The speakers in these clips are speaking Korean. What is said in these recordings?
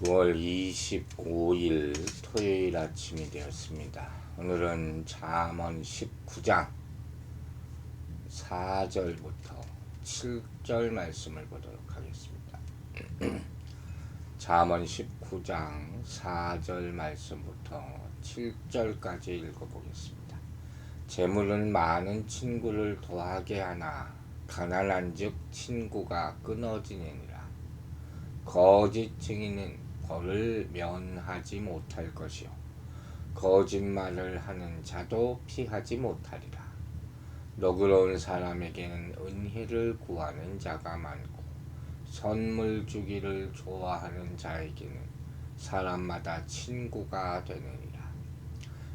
9월 25일 토요일 아침이 되었습니다. 오늘은 잠언 19장 4절부터 7절 말씀을 보도록 하겠습니다. 잠언 19장 4절 말씀부터 7절까지 읽어보겠습니다. 재물은 많은 친구를 더하게 하나 가난한즉 친구가 끊어지느니라. 거짓 증인은 벌을 면하지 못할 것이요 거짓말을 하는 자도 피하지 못하리라. 너그러운 사람에게는 은혜를 구하는 자가 많고 선물 주기를 좋아하는 자에게는 사람마다 친구가 되느니라.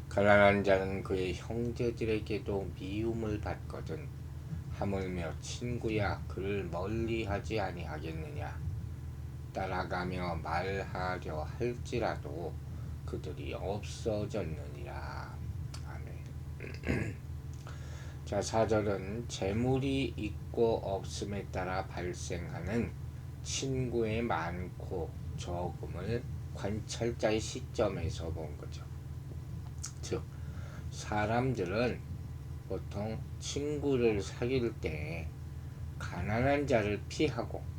가난한 자는 그의 형제들에게도 미움을 받거든 하물며 친구야 그를 멀리하지 아니하겠느냐. 따라가며 말하려 할지라도 그들이 없어졌느니라. 아멘. 자, 4절은 재물이 있고 없음에 따라 발생하는 친구의 많고 적음을 관찰자의 시점에서 본 거죠. 즉, 사람들은 보통 친구를 사귈 때 가난한 자를 피하고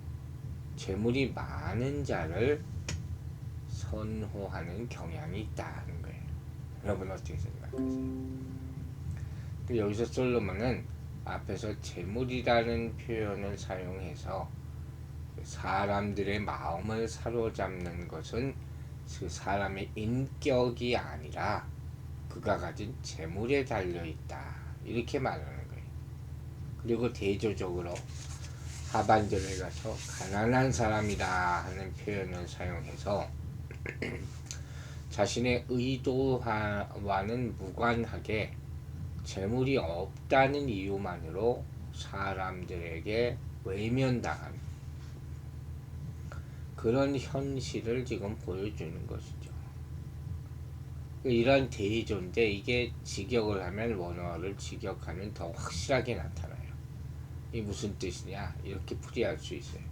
재물이 많은 자를 선호하는 경향이 있다는 거예요. 여러분 어떻게 생각하세요? 여기서 솔로몬은 앞에서 재물이라는 표현을 사용해서 사람들의 마음을 사로잡는 것은 그 사람의 인격이 아니라 그가 가진 재물에 달려있다 이렇게 말하는 거예요. 그리고 대조적으로 하반절에 가서 가난한 사람이다 하는 표현을 사용해서 자신의 의도와는 무관하게 재물이 없다는 이유만으로 사람들에게 외면당하는 그런 현실을 지금 보여주는 것이죠. 이런 대조인데 이게 직역을 하면 원어를 직역하면 더 확실하게 나타나요. 이 무슨 뜻이냐 이렇게 풀이할 수 있어요.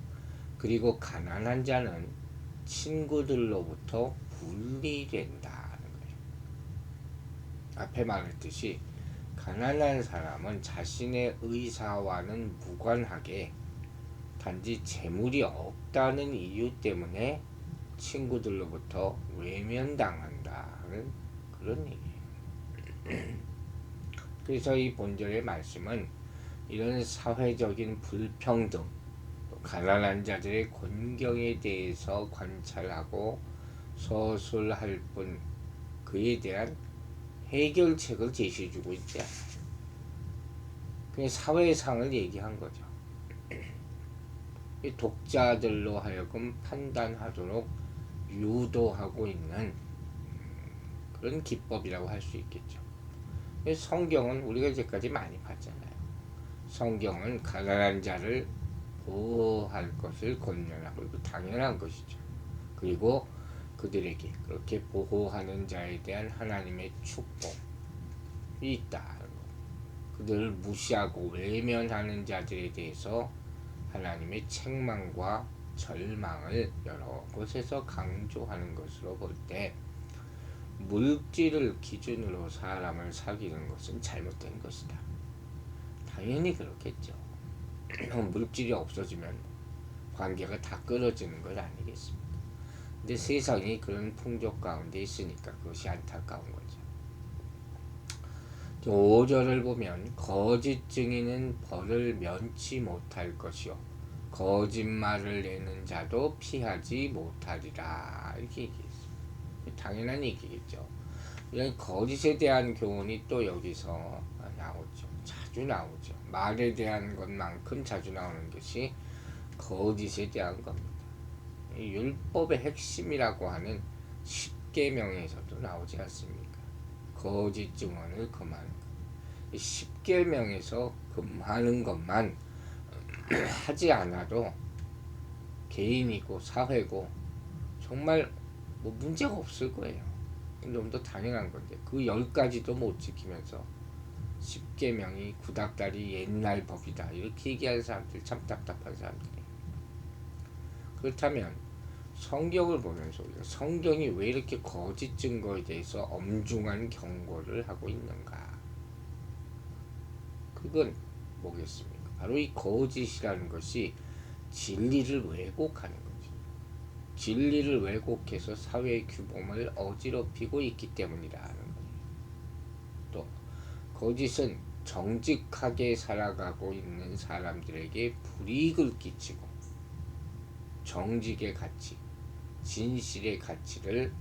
그리고 가난한 자는 친구들로부터 분리된다는 거예요. 앞에 말했듯이 가난한 사람은 자신의 의사와는 무관하게 단지 재물이 없다는 이유 때문에 친구들로부터 외면당한다는 그런 얘기예요. 그래서 이 본절의 말씀은 이런 사회적인 불평등, 가난한 자들의 곤경에 대해서 관찰하고 서술할 뿐 그에 대한 해결책을 제시해주고 있지 않아요. 그냥 사회상을 얘기한 거죠. 이 독자들로 하여금 판단하도록 유도하고 있는 그런 기법이라고 할 수 있겠죠. 성경은 우리가 이제까지 많이 봤잖아요. 성경은 가난한 자를 보호할 것을 권면하고 당연한 것이죠. 그리고 그들에게 그렇게 보호하는 자에 대한 하나님의 축복이 있다. 그들을 무시하고 외면하는 자들에 대해서 하나님의 책망과 절망을 여러 곳에서 강조하는 것으로 볼 때 물질을 기준으로 사람을 사귀는 것은 잘못된 것이다. 당연히 그렇겠죠. 물질이 없어지면 관계가 다 끊어지는 것 아니겠습니까? 근데 세상이 그런 풍족 가운데 있으니까 그것이 안타까운 거죠. 5절을 보면 거짓 증인은 벌을 면치 못할 것이요 거짓말을 내는 자도 피하지 못하리라 이렇게 얘기했습니다. 당연한 얘기겠죠. 이런 거짓에 대한 교훈이 또 여기서 나오죠. 자주 나오죠. 말에 대한 것만큼 자주 나오는 것이 거짓에 대한 겁니다. 율법의 핵심이라고 하는 10계명에서도 나오지 않습니까? 거짓 증언을 금하는 것. 10계명에서 금하는 것만 하지 않아도 개인이고 사회고 정말 뭐 문제가 없을 거예요. 좀 더 당연한 건데 그 10가지도 못 지키면서 10계명이 구닥다리 옛날 법이다 이렇게 얘기하는 사람들 참 답답한 사람들이에요. 그렇다면 성경을 보면서 우리가 성경이 왜 이렇게 거짓 증거에 대해서 엄중한 경고를 하고 있는가? 그건 뭐겠습니까? 바로 이 거짓이라는 것이 진리를 왜곡하는 거지. 진리를 왜곡해서 사회의 규범을 어지럽히고 있기 때문이라는 거예요. 또 거짓은 정직하게 살아가고 있는 사람들에게 불이익을 끼치고 정직의 가치, 진실의 가치를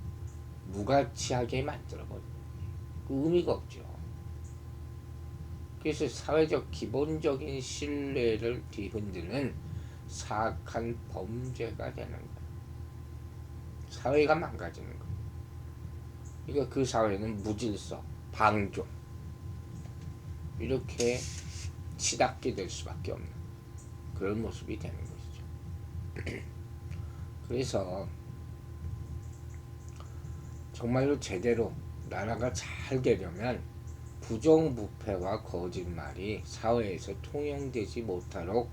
무가치하게 만들어버려요. 그 의미가 없죠. 그래서 사회적 기본적인 신뢰를 뒤흔드는 사악한 범죄가 되는 거예요. 사회가 망가지는 거예요. 그러니까 그 사회는 무질서, 방종 이렇게 치닫게 될 수밖에 없는 그런 모습이 되는 것이죠. 그래서 정말로 제대로 나라가 잘 되려면 부정부패와 거짓말이 사회에서 통용되지 못하도록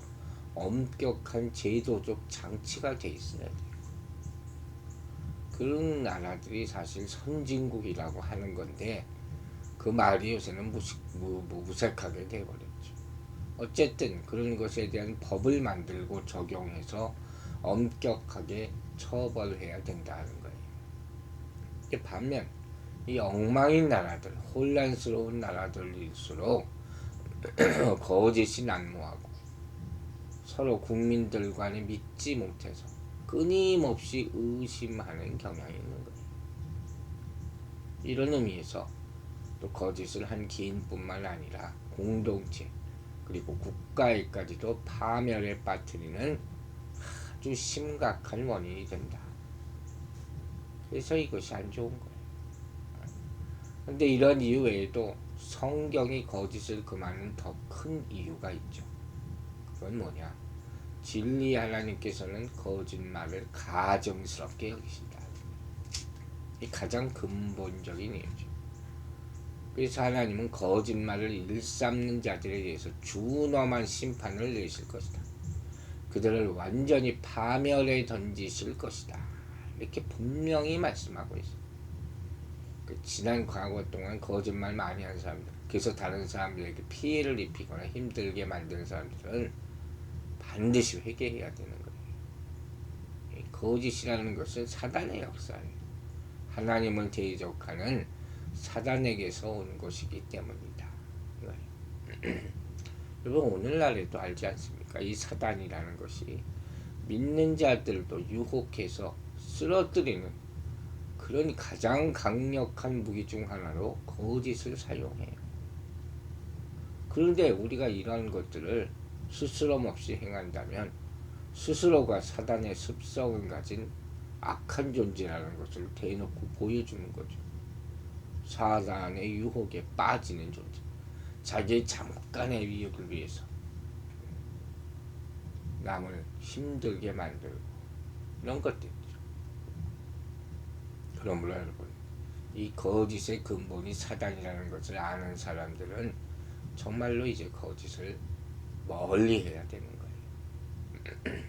엄격한 제도적 장치가 돼 있어야 돼요. 그런 나라들이 사실 선진국이라고 하는 건데 그 말이 요새는 무색하게 돼버렸죠. 어쨌든 그런 것에 대한 법을 만들고 적용해서 엄격하게 처벌해야 된다는 거예요. 반면 이 엉망인 나라들, 혼란스러운 나라들일수록 거짓이 난무하고 서로 국민들 간에 믿지 못해서 끊임없이 의심하는 경향이 있는 거예요. 이런 의미에서 또 거짓을 한 개인뿐만 아니라 공동체 그리고 국가에까지도 파멸에 빠뜨리는 아주 심각한 원인이 된다. 그래서 이것이 안 좋은 거예요. 근데 이런 이유 외에도 성경이 거짓을 금하는 더 큰 이유가 있죠. 그건 뭐냐? 진리 하나님께서는 거짓말을 가증스럽게 여기신다. 이 가장 근본적인 이유죠. 그래서 하나님은 거짓말을 일삼는 자들에 대해서 준엄한 심판을 내실 것이다. 그들을 완전히 파멸에 던지실 것이다. 이렇게 분명히 말씀하고 있어요. 지난 과거 동안 거짓말 많이 한 사람들, 그래서 다른 사람들에게 피해를 입히거나 힘들게 만드는 사람들은 반드시 회개해야 되는 거예요. 거짓이라는 것은 사단의 역사예요. 하나님을 대적하는 사단에게서 온 것이기 때문이다. 여러분 오늘날에도 알지 않습니까? 이 사단이라는 것이 믿는 자들도 유혹해서 쓰러뜨리는 그런 가장 강력한 무기 중 하나로 거짓을 사용해요. 그런데 우리가 이런 것들을 스스럼 없이 행한다면 스스로가 사단의 습성을 가진 악한 존재라는 것을 대놓고 보여주는 거죠. 사단의 유혹에 빠지는 존재. 자기의 잠깐의 이익을 위해서 남을 힘들게 만들고 이런 것들. 그러므로 여러분 이 거짓의 근본이 사단이라는 것을 아는 사람들은 정말로 이제 거짓을 멀리 해야 되는 거예요.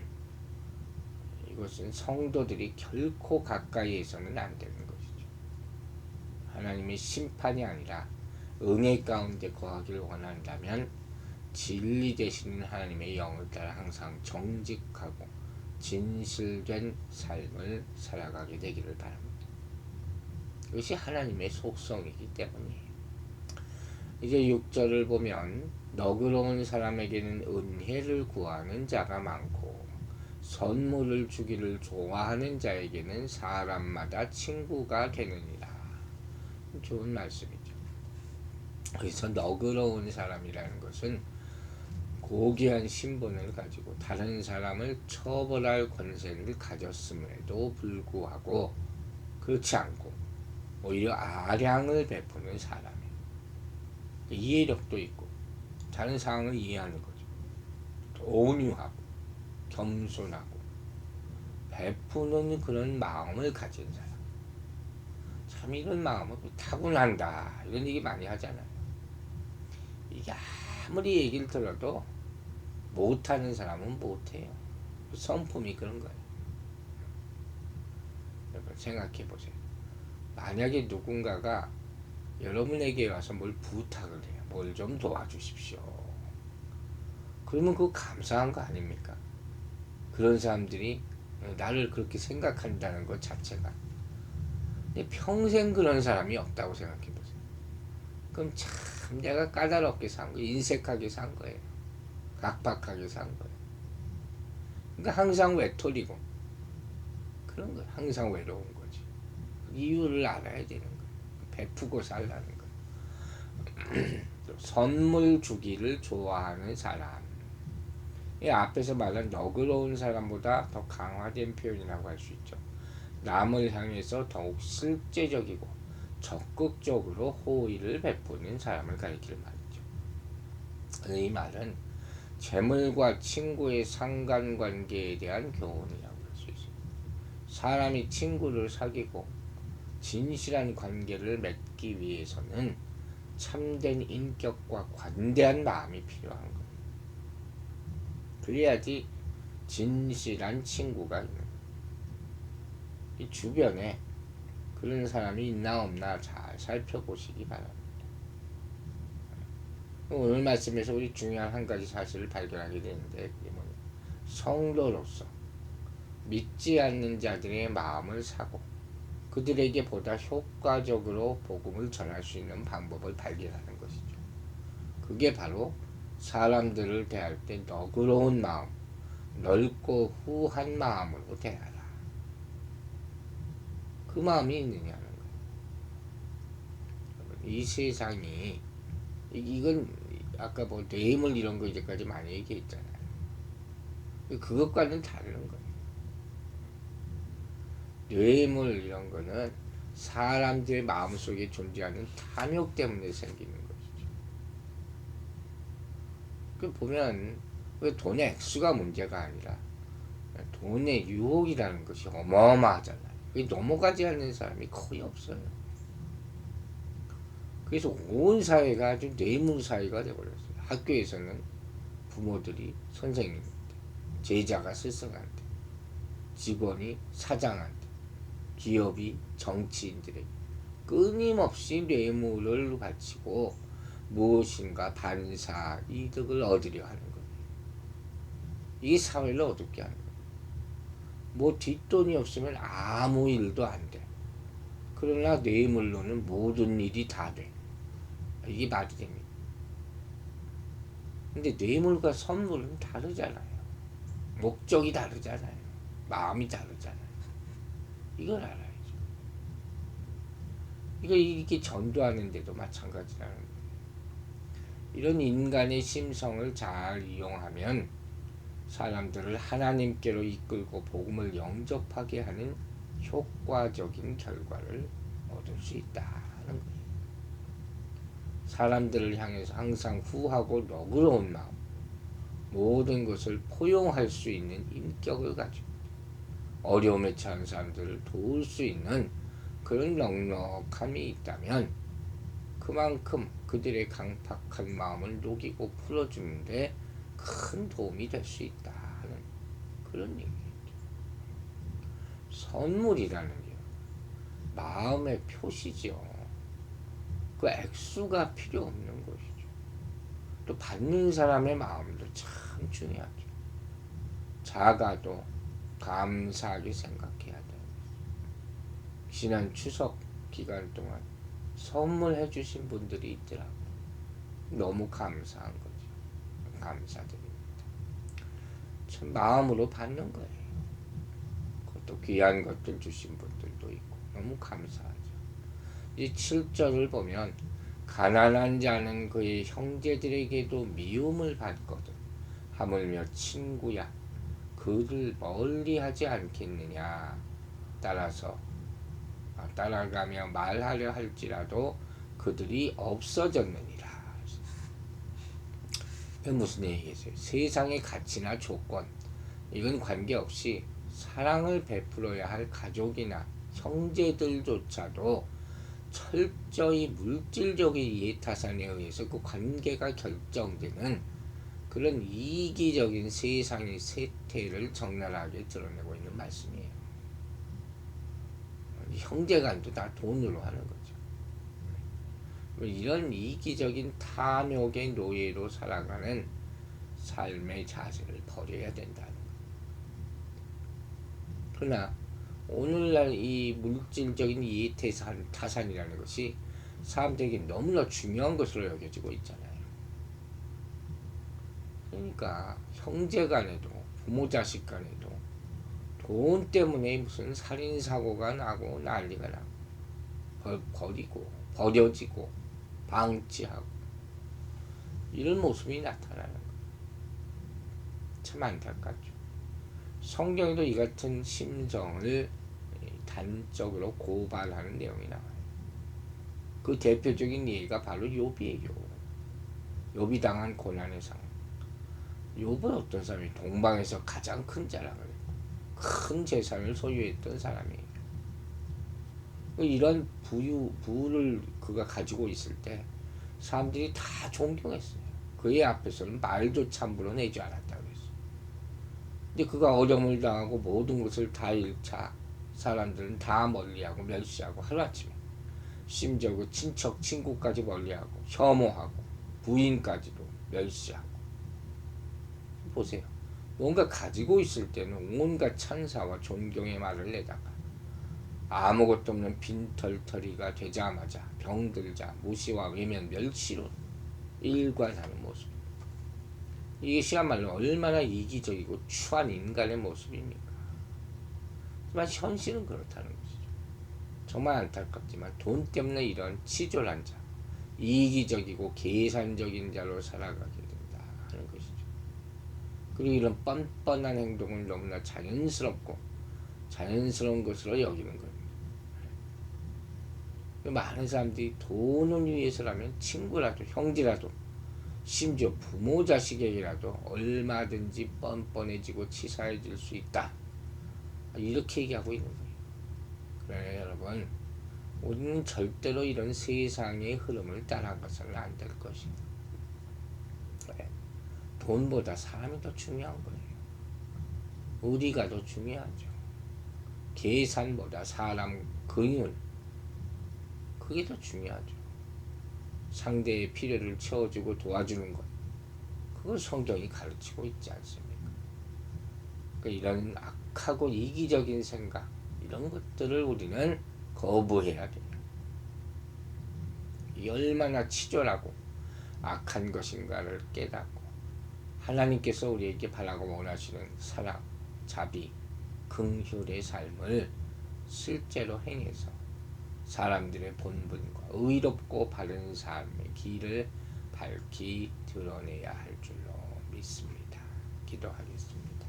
이것은 성도들이 결코 가까이 해서는 안 되는 것이죠. 하나님의 심판이 아니라 은혜 가운데 거하기를 원한다면 진리 되시는 하나님의 영을 따라 항상 정직하고 진실된 삶을 살아가게 되기를 바랍니다. 이것이 하나님의 속성이기 때문이에요. 이제 6절을 보면 너그러운 사람에게는 은혜를 구하는 자가 많고 선물을 주기를 좋아하는 자에게는 사람마다 친구가 되느니라. 좋은 말씀이죠. 그래서 너그러운 사람이라는 것은 고귀한 신분을 가지고 다른 사람을 처벌할 권세를 가졌음에도 불구하고 그렇지 않고 오히려 아량을 베푸는 사람이에요. 이해력도 있고 다른 상황을 이해하는 거죠. 온유하고 겸손하고 베푸는 그런 마음을 가진 사람. 참 이런 마음은 타고난다 이런 얘기 많이 하잖아요. 이게 아무리 얘기를 들어도 못하는 사람은 못해요. 성품이 그런 거예요. 생각해 보세요. 만약에 누군가가 여러분에게 와서 뭘 부탁을 해요. 뭘 좀 도와주십시오. 그러면 그거 감사한 거 아닙니까? 그런 사람들이 나를 그렇게 생각한다는 것 자체가. 근데 평생 그런 사람이 없다고 생각해 보세요. 그럼 참 내가 까다롭게 산 거예요. 인색하게 산 거예요. 각박하게 산 거예요. 그러니까 항상 외톨이고 그런 거예요. 항상 외로운 거지. 이유를 알아야 되는 거예요. 베푸고 살라는 거예요. 선물 주기를 좋아하는 사람. 이 앞에서 말한 너그러운 사람보다 더 강화된 표현이라고 할 수 있죠. 남을 향해서 더욱 실제적이고 적극적으로 호의를 베푸는 사람을 가리키는 말이죠. 이 말은 재물과 친구의 상관관계에 대한 교훈이라고 할 수 있어요. 사람이 친구를 사귀고 진실한 관계를 맺기 위해서는 참된 인격과 관대한 마음이 필요한 거예요. 그래야지 진실한 친구가 있는 거예요. 이 주변에 그런 사람이 있나 없나 잘 살펴보시기 바랍니다. 오늘 말씀에서 우리 중요한 한 가지 사실을 발견하게 되는데 그게 뭐냐? 성도로서 믿지 않는 자들의 마음을 사고 그들에게 보다 효과적으로 복음을 전할 수 있는 방법을 발견하는 것이죠. 그게 바로 사람들을 대할 때 너그러운 마음, 넓고 후한 마음으로 대하라. 그 마음이 있느냐는 거예요. 이 세상이 이건 아까 뭐 뇌물 이런 거 이제까지 많이 얘기했잖아요. 그것과는 다른 거예요. 뇌물 이런 거는 사람들의 마음속에 존재하는 탐욕 때문에 생기는 것이죠. 그 보면 돈의 액수가 문제가 아니라 돈의 유혹이라는 것이 어마어마하잖아요. 넘어가지 않는 사람이 거의 없어요. 그래서 온 사회가 아주 뇌물 사회가 되어버렸어요. 학교에서는 부모들이 선생님한테, 제자가 스승한테, 직원이 사장한테, 기업이 정치인들에게 끊임없이 뇌물을 바치고 무엇인가 반사 이득을 얻으려 하는 거예요. 이게 사회를 어둡게 하는 거예요. 뭐 뒷돈이 없으면 아무 일도 안 돼. 그러나 뇌물로는 모든 일이 다 돼. 이게 말이 됩니다. 근데 뇌물과 선물은 다르잖아요. 목적이 다르잖아요. 마음이 다르잖아요. 이걸 알아야죠. 이게 전도하는데도 마찬가지라는 거예요. 이런 인간의 심성을 잘 이용하면 사람들을 하나님께로 이끌고 복음을 영접하게 하는 효과적인 결과를 얻을 수 있다는 거예요. 사람들을 향해서 항상 후하고 너그러운 마음, 모든 것을 포용할 수 있는 인격을 가지고 어려움에 처한 사람들을 도울 수 있는 그런 넉넉함이 있다면 그만큼 그들의 강팍한 마음을 녹이고 풀어주는데 큰 도움이 될 수 있다는 그런 얘기죠. 선물이라는 게 마음의 표시죠. 그 액수가 필요 없는 것이죠. 또 받는 사람의 마음도 참 중요하죠. 작아도 감사하게 생각해야 돼요. 지난 추석 기간 동안 선물해 주신 분들이 있더라고요. 너무 감사한 거죠. 감사드립니다. 참 마음으로 받는 거예요. 그것도 귀한 것들 주신 분들도 있고 너무 감사하죠. 이 7절을 보면 가난한 자는 그의 형제들에게도 미움을 받거든 하물며 친구야 그를 멀리하지 않겠느냐. 따라서 따라가며 말하려 할지라도 그들이 없어졌느니라. 무슨 얘기겠어요? 세상의 가치나 조건 이건 관계없이 사랑을 베풀어야 할 가족이나 형제들조차도 철저히 물질적인 이해타산에 의해서 그 관계가 결정되는 그런 이기적인 세상의 세태를 적나라하게 드러내고 있는 말씀이에요. 형제간도 다 돈으로 하는 거죠. 이런 이기적인 탐욕의 노예로 살아가는 삶의 자세를 버려야 된다는 거예요. 그러나 오늘날 이 물질적인 이해타산이라는 것이 사람들에게 너무나 중요한 것으로 여겨지고 있잖아요. 그러니까 형제간에도 부모 자식 간에도 돈 때문에 무슨 살인사고가 나고 난리가 나고 버려지고 방치하고 이런 모습이 나타나는 거예요. 참 안타깝죠. 성경에도 이 같은 심정을 단적으로 고발하는 내용이 나와요. 그 대표적인 예가 바로 욥이에요. 욥이 당한 고난의 상황. 욥은 어떤 사람이 동방에서 가장 큰 자랑을 했고 큰 재산을 소유했던 사람이에요. 이런 부를 그가 가지고 있을 때 사람들이 다 존경했어요. 그의 앞에서는 말조차 함부로 내지 않았다고 했어요. 근데 그가 어려움을 당하고 모든 것을 다 잃자 사람들은 다 멀리하고 멸시하고 하루아침에 심지어 그 친척 친구까지 멀리하고 혐오하고 부인까지도 멸시하고. 보세요. 뭔가 가지고 있을 때는 온갖 찬사와 존경의 말을 내다가 아무것도 없는 빈털터리가 되자마자 병들자 무시와 외면 멸시로 일관하는 모습. 이것이야말로 얼마나 이기적이고 추한 인간의 모습입니까? 하지만 현실은 그렇다는 것이죠. 정말 안타깝지만 돈 때문에 이런 치졸한 자, 이기적이고 계산적인 자로 살아가게 된다 하는 것이죠. 그리고 이런 뻔뻔한 행동을 너무나 자연스러운 것으로 여기는 겁니다. 많은 사람들이 돈을 위해서라면 친구라도 형제라도 심지어 부모 자식에게라도 얼마든지 뻔뻔해지고 치사해질 수 있다. 이렇게 얘기하고 있는 거예요. 그러나 여러분, 우리는 절대로 이런 세상의 흐름을 따라가서는 안 될 것입니다. 돈보다 사람이 더 중요한 거예요. 우리가 더 중요하죠. 계산보다 사람 근육, 그게 더 중요하죠. 상대의 필요를 채워주고 도와주는 것, 그걸 성경이 가르치고 있지 않습니까? 그러니까 이런 악하고 이기적인 생각, 이런 것들을 우리는 거부해야 돼요. 이 얼마나 치졸하고 악한 것인가를 깨닫고 하나님께서 우리에게 바라고 원하시는 사랑, 자비, 긍휼의 삶을 실제로 행해서 사람들의 본분과 의롭고 바른 삶의 길을 밝히 드러내야 할 줄로 믿습니다. 기도하겠습니다.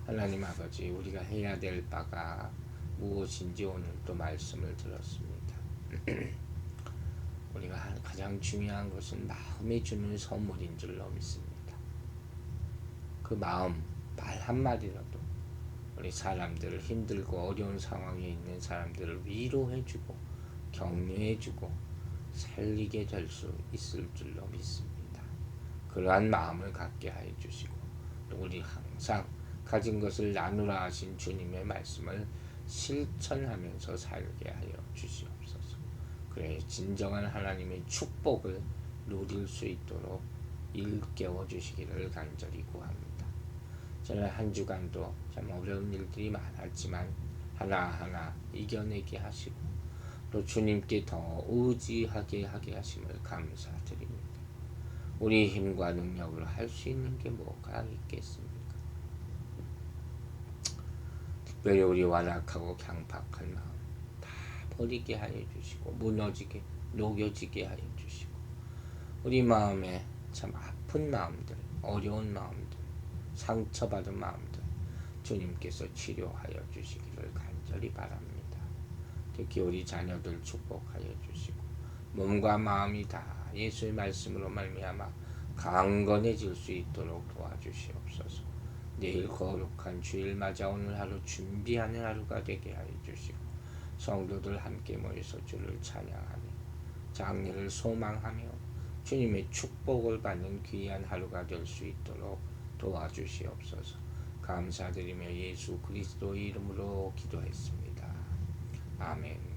하나님 아버지, 우리가 해야 될 바가 무엇인지 오늘 또 말씀을 들었습니다. 우리가 가장 중요한 것은 마음이 주는 선물인 줄로 믿습니다. 그 마음, 말 한마디라도 우리 사람들을 힘들고 어려운 상황에 있는 사람들을 위로해주고 격려해주고 살리게 될 수 있을 줄로 믿습니다. 그러한 마음을 갖게 하여 주시고 또 우리 항상 가진 것을 나누라 하신 주님의 말씀을 실천하면서 살게 하여 주시옵소서. 그래 진정한 하나님의 축복을 누릴 수 있도록 일깨워 주시기를 간절히 구합니다. 저는 한 주간도 참 어려운 일들이 많았지만 하나하나 이겨내게 하시고 또 주님께 더 의지하게 하게 하심을 감사드립니다. 우리 힘과 능력으로 할 수 있는 게 뭐가 있겠습니까? 특별히 우리 완악하고 강팍한 마음 다 버리게 하여 주시고 무너지게 녹여지게 하여 주시고 우리 마음에 참 아픈 마음들, 어려운 마음들, 상처받은 마음들 주님께서 치료하여 주시기를 간절히 바랍니다. 특히 우리 자녀들 축복하여 주시고 몸과 마음이 다 예수의 말씀으로 말미암아 강건해질 수 있도록 도와주시옵소서. 내일 거룩한 주일 맞아 오늘 하루 준비하는 하루가 되게 하여 주시고 성도들 함께 모여서 주를 찬양하며 장래를 소망하며 주님의 축복을 받는 귀한 하루가 될 수 있도록 도와주시옵소서. 감사드리며 예수 그리스도의 이름으로 기도했습니다. 아멘. 아멘.